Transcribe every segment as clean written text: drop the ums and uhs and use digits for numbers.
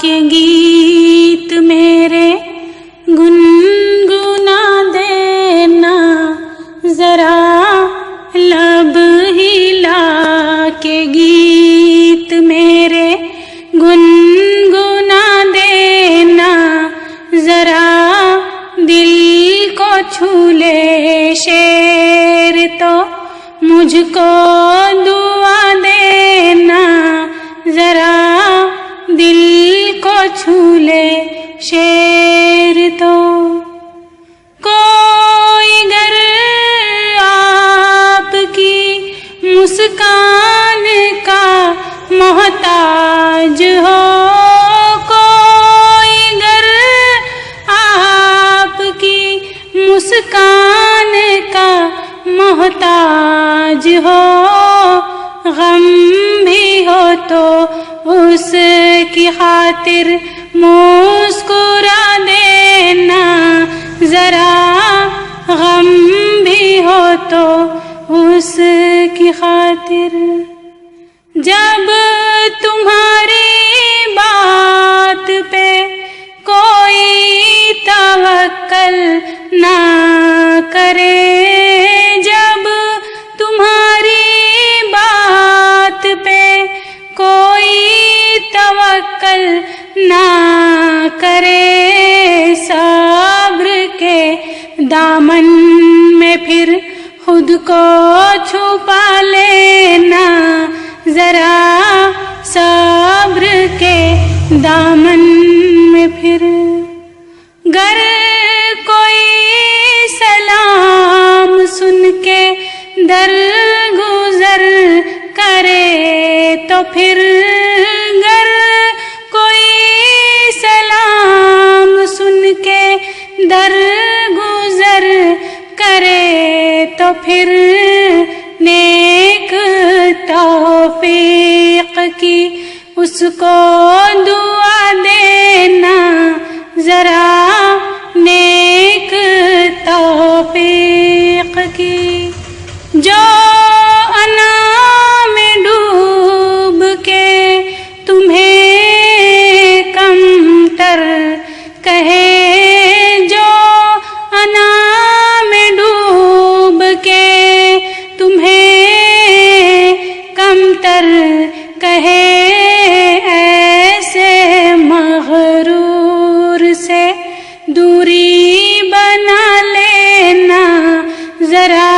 के गीत मेरे गुनगुना देना जरा, लब हिला के गीत मेरे गुनगुना देना जरा, दिल को छू ले शेर तो मुझको दुआ देना जरा, दिल को छू ले शेर तो। कोई गर आपकी मुस्कान का मोहताज हो, कोई गर आपकी मुस्कान का मोहताज हो, गम भी हो तो उसकी खातिर मुस्कुरा देना जरा, गम भी हो तो उसकी खातिर। जब तुम्हारी बात पे कोई तवक्कल ना करे, जब तुम्हारी बात पे कोई तवक्कल ना करे, सब्र के दामन में फिर खुद को छुपा लेना जरा, सब्र के दामन में फिर। गर कोई सलाम सुन के दरगुजर करे तो फिर, गर कोई सलाम सुन के दरगुजर करे तो फिर, नेक तौफीक की उसको दुआ देना जरा, नेक तौफीक की। जो अना में डूब के तुम्हें कमतर कहे, जो अना में डूब के तुम्हें कमतर कहे, ऐसे मगरूर से दूरी बना लेना जरा,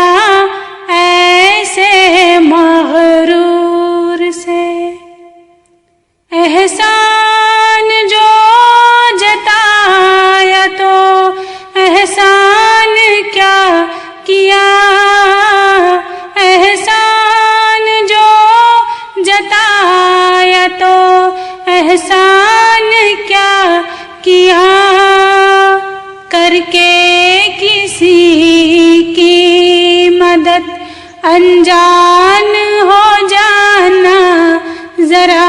ऐसे मगरूर से। एहसान जो जताया तो एहसान क्या किया, एहसान जो जताया तो एहसान क्या किया, करके किसी की मदद अनजान हो जाना जरा,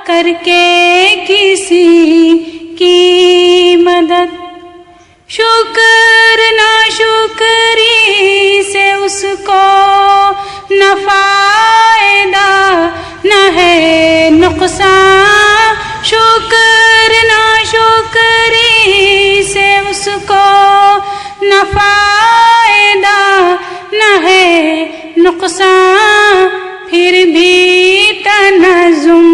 करके किसी की मदद। शुक्र ना शुक्री से उसको न फायदा न है नुकसान, शुक्र ना शुक्री से उसको न फायदा न है नुकसान, फिर भी तनज़ुम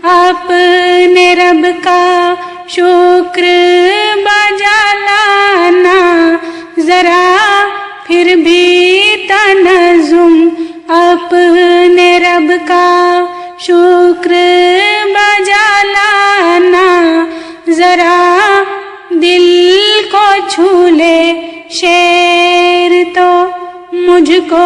अपने रब का शुक्र बजा लाना जरा, फिर भी तनज़ुम अपने रब का शुक्र बजा लाना जरा, दिल को छू ले शेर तो मुझको